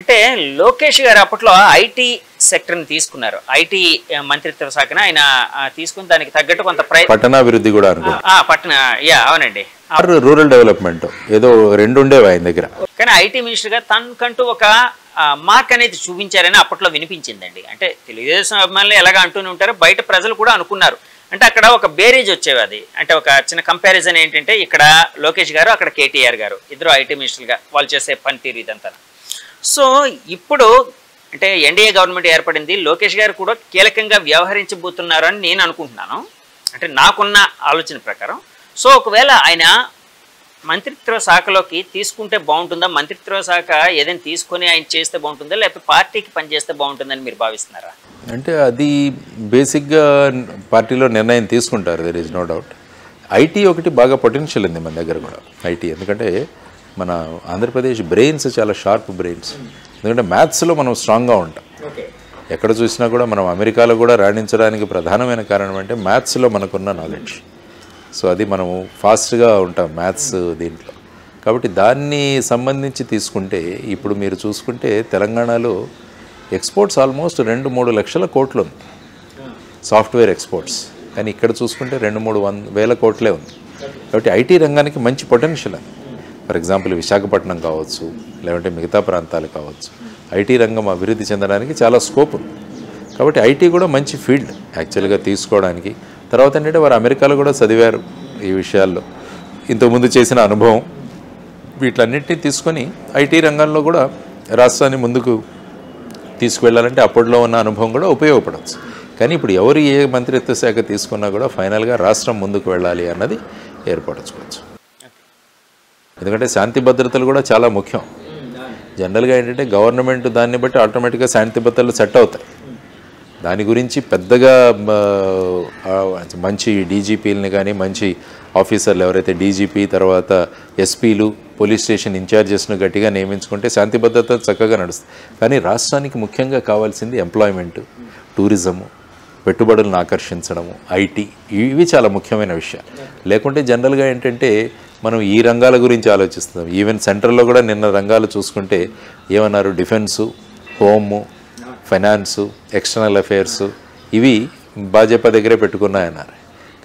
అంటే లోకేష్ గారు అప్పట్లో ఐటీ సెక్టర్ని తీసుకున్నారు. ఐటీ మంత్రిత్వ శాఖను ఆయన తీసుకుని దానికి తగ్గట్టు కొంత పట్టణాభివృద్ధి కూడా అవునండి, రూరల్ డెవలప్మెంట్ ఏదో రెండు ఉండేవి ఆయన దగ్గర. కానీ ఐటీ మినిస్టర్ గా తనకంటూ ఒక మార్క్ అనేది చూపించారని అప్పట్లో వినిపించిందండి. అంటే తెలుగుదేశం అభిమానులు ఎలాగ అంటూనే ఉంటారు, బయట ప్రజలు కూడా అనుకున్నారు. అంటే అక్కడ ఒక బేరేజ్ వచ్చేవి. అది అంటే ఒక చిన్న కంపారిజన్ ఏంటంటే ఇక్కడ లోకేష్ గారు, అక్కడ కేటీఆర్ గారు ఇద్దరు ఐటీ మినిస్టర్గా వాళ్ళు చేసే పనితీరు ఇదంతా. సో ఇప్పుడు అంటే ఎన్డీఏ గవర్నమెంట్ ఏర్పడింది, లోకేష్ గారు కూడా కీలకంగా వ్యవహరించబోతున్నారు అని నేను అనుకుంటున్నాను, అంటే నాకున్న ఆలోచన ప్రకారం. సో ఒకవేళ ఆయన మంత్రిత్వ శాఖలోకి తీసుకుంటే బాగుంటుందా, మంత్రిత్వ శాఖ ఏదైనా తీసుకొని ఆయన చేస్తే బాగుంటుందా, లేకపోతే పార్టీకి పనిచేస్తే బాగుంటుందని మీరు భావిస్తున్నారా? అంటే అది బేసిక్గా పార్టీలో నిర్ణయం తీసుకుంటారు, there is no doubt. IT ఒకటి బాగా పొటెన్షియల్ ఉంది మన దగ్గర కూడా ఐటీ, ఎందుకంటే మన ఆంధ్రప్రదేశ్ బ్రెయిన్స్ చాలా షార్ప్ బ్రెయిన్స్. ఎందుకంటే మ్యాథ్స్లో మనం స్ట్రాంగ్గా ఉంటాం. ఎక్కడ చూసినా కూడా మనం అమెరికాలో కూడా రాణించడానికి ప్రధానమైన కారణం అంటే మ్యాథ్స్లో మనకున్న నాలెడ్జ్. సో అది మనము ఫాస్ట్గా ఉంటాం మ్యాథ్స్ దీంట్లో. కాబట్టి దాన్ని సంబంధించి తీసుకుంటే ఇప్పుడు మీరు చూసుకుంటే తెలంగాణలో ఎక్స్పోర్ట్స్ ఆల్మోస్ట్ 2-3 లక్షల కోట్లు ఉంది సాఫ్ట్వేర్ ఎక్స్పోర్ట్స్. కానీ ఇక్కడ చూసుకుంటే 2-3 వేల కోట్లే ఉంది. కాబట్టి ఐటీ రంగానికి మంచి పొటెన్షియల్ ఉంది. ఫర్ ఎగ్జాంపుల్ విశాఖపట్నం కావచ్చు, లేదంటే మిగతా ప్రాంతాలు కావచ్చు, ఐటీ రంగం అభివృద్ధి చెందడానికి చాలా స్కోప్ ఉంది. కాబట్టి ఐటీ కూడా మంచి ఫీల్డ్ యాక్చువల్గా తీసుకోవడానికి. తర్వాత ఏంటంటే వారు అమెరికాలో కూడా చదివారు ఈ విషయాల్లో, ఇంతకుముందు చేసిన అనుభవం, వీటన్నిటిని తీసుకొని ఐటీ రంగంలో కూడా రాష్ట్రాన్ని ముందుకు తీసుకువెళ్ళాలంటే అప్పట్లో ఉన్న అనుభవం కూడా ఉపయోగపడవచ్చు. కానీ ఇప్పుడు ఎవరు ఏ మంత్రిత్వ శాఖ తీసుకున్నా కూడా ఫైనల్గా రాష్ట్రం ముందుకు వెళ్ళాలి అన్నది ఏర్పరచుకోవచ్చు. ఎందుకంటే శాంతి భద్రతలు కూడా చాలా ముఖ్యం. జనరల్గా ఏంటంటే గవర్నమెంట్ దాన్ని బట్టి ఆటోమేటిక్గా శాంతి భద్రతలు సెట్ అవుతాయి. దాని గురించి పెద్దగా మంచి డీజీపీలని కానీ మంచి ఆఫీసర్లు ఎవరైతే డీజీపీ తర్వాత ఎస్పీలు పోలీస్ స్టేషన్ ఇన్ఛార్జెస్ను గట్టిగా నియమించుకుంటే శాంతి భద్రత చక్కగా నడుస్తుంది. కానీ రాష్ట్రానికి ముఖ్యంగా కావాల్సింది ఎంప్లాయ్మెంట్, టూరిజము, పెట్టుబడులను ఆకర్షించడము, ఐటీ, ఇవి చాలా ముఖ్యమైన విషయాలు. లేకుంటే జనరల్గా ఏంటంటే మనం ఈ రంగాల గురించి ఆలోచిస్తున్నాం. ఈవెన్ సెంట్రల్లో కూడా నిన్న రంగాలు చూసుకుంటే ఏమన్నారు, defence, home, finance, external affairs, ఇవి భాజపా దగ్గరే పెట్టుకున్నాయన్నారు.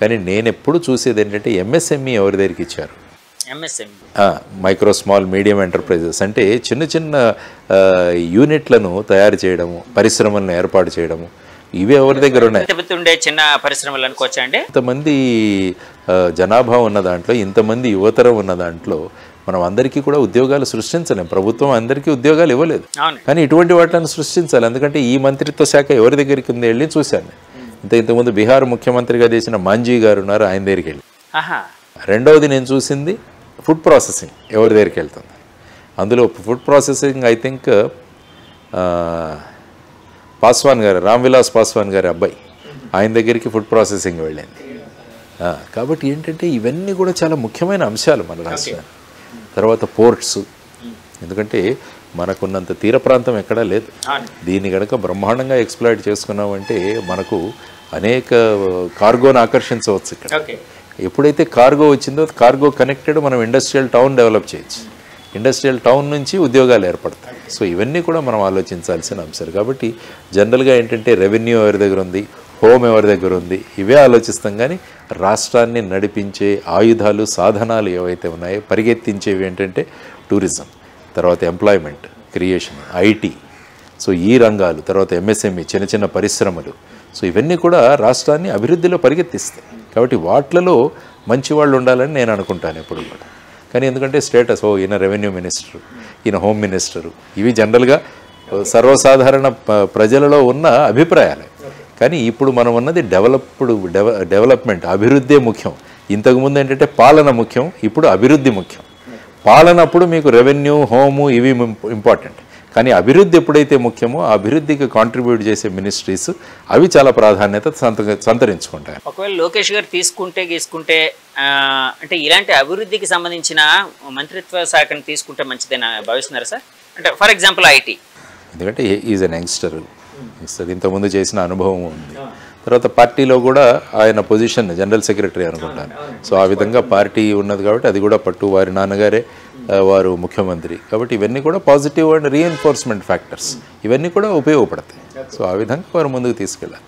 కానీ నేను ఎప్పుడు చూసేది ఏంటంటే ఎంఎస్ఎంఈ ఎవరి దగ్గరికి ఇచ్చారు, మైక్రో స్మాల్ మీడియం ఎంటర్ప్రైజెస్, అంటే చిన్న చిన్న యూనిట్లను తయారు చేయడము, పరిశ్రమలను ఏర్పాటు చేయడము, ఇవి ఎవరి దగ్గర ఉన్నాయి? చిన్న పరిశ్రమలు అనుకోవచ్చండి. ఇంతమంది జనాభా ఉన్న దాంట్లో, ఇంతమంది యువతరం ఉన్న దాంట్లో మనం అందరికీ కూడా ఉద్యోగాలు సృష్టించలేం. ప్రభుత్వం అందరికీ ఉద్యోగాలు ఇవ్వలేదు, కానీ ఇటువంటి వాటిని సృష్టించాలి. ఎందుకంటే ఈ మంత్రిత్వ శాఖ ఎవరి దగ్గరికి ఉంది వెళ్ళి చూశాను. ఇంతకుముందు బీహార్ ముఖ్యమంత్రిగా చేసిన మాంజీ గారు ఉన్నారు, ఆయన దగ్గరికి వెళ్ళి. రెండవది నేను చూసింది ఫుడ్ ప్రాసెసింగ్ ఎవరి దగ్గరికి వెళ్తుంది. అందులో food processing I think Paswan గారు, రామ్ విలాస్ పాస్వాన్ గారి అబ్బాయి, ఆయన దగ్గరికి ఫుడ్ ప్రాసెసింగ్ వెళ్ళింది. కాబట్టి ఏంటంటే ఇవన్నీ కూడా చాలా ముఖ్యమైన అంశాలు మన రాష్ట్రానికి. తర్వాత పోర్ట్స్, ఎందుకంటే మనకున్నంత తీర ప్రాంతం ఎక్కడా లేదు. దీన్ని కనుక బ్రహ్మాండంగా ఎక్స్ప్లాయిట్ చేసుకున్నామంటే మనకు అనేక కార్గోను ఆకర్షించవచ్చు. ఇక్కడ ఎప్పుడైతే కార్గో వచ్చిందో కార్గో కనెక్టెడ్ మనం ఇండస్ట్రియల్ టౌన్ డెవలప్ చేయొచ్చు. ఇండస్ట్రియల్ టౌన్ నుంచి ఉద్యోగాలు ఏర్పడతాయి. సో ఇవన్నీ కూడా మనం ఆలోచించాల్సిన అంశాలు. కాబట్టి జనరల్గా ఏంటంటే రెవెన్యూ ఎవరి దగ్గర ఉంది, హోమ్ ఎవరి దగ్గర ఉంది, ఇవే ఆలోచిస్తాం. కానీ రాష్ట్రాన్ని నడిపించే ఆయుధాలు, సాధనాలు ఏవైతే ఉన్నాయో, పరిగెత్తించేవి ఏంటంటే టూరిజం, తర్వాత ఎంప్లాయ్మెంట్ క్రియేషన్, ఐటీ, సో ఈ రంగాలు, తర్వాత ఎంఎస్ఎంఈ, చిన్న చిన్న పరిశ్రమలు, సో ఇవన్నీ కూడా రాష్ట్రాన్ని అభివృద్ధిలో పరిగెత్తిస్తాయి. కాబట్టి వాటిలలో మంచి వాళ్ళు ఉండాలని నేను అనుకుంటాను ఎప్పుడు కూడా. కానీ ఎందుకంటే స్టేటస్, ఈయన రెవెన్యూ మినిస్టరు, ఈయన హోమ్ మినిస్టరు, ఇవి జనరల్గా సర్వసాధారణ ప్రజలలో ఉన్న అభిప్రాయాలే. కానీ ఇప్పుడు మనం ఉన్నది డెవలప్మెంట్, అభివృద్ధే ముఖ్యం. ఇంతకుముందు ఏంటంటే పాలన ముఖ్యం, ఇప్పుడు అభివృద్ధి ముఖ్యం. పాలన అప్పుడు మీకు రెవెన్యూ, హోము ఇవి ఇంపార్టెంట్. కానీ అభివృద్ధి ఎప్పుడైతే ముఖ్యమో ఆ అభివృద్ధికి కాంట్రిబ్యూట్ చేసే మినిస్ట్రీస్ అవి చాలా ప్రాధాన్యత సంతరించుకుంటాయి. ఒకవేళ లోకేష్ గారు తీసుకుంటే అంటే ఇలాంటి అభివృద్ధికి సంబంధించిన మంత్రిత్వ శాఖను తీసుకుంటే మంచిదేనా భావిస్తున్నారు సార్? అంటే ఫర్ ఎగ్జాంపుల్ ఐటీ, ఎందుకంటే ఈజ్ ఎన్ యంగ్స్టర్, ఇంతకుముందు చేసిన అనుభవం ఉంది. తర్వాత పార్టీలో కూడా ఆయన పొజిషన్ జనరల్ సెక్రటరీ అనుకుంటాను. సో ఆ విధంగా పార్టీ ఉన్నది కాబట్టి అది కూడా పట్టు, వారి నాన్నగారే వారు ముఖ్యమంత్రి. కాబట్టి ఇవన్నీ కూడా పాజిటివ్ అండ్ రీఎన్ఫోర్స్మెంట్ ఫ్యాక్టర్స్, ఇవన్నీ కూడా ఉపయోగపడతాయి. సో ఆ విధంగా వారు ముందుకు తీసుకెళ్ళాలి.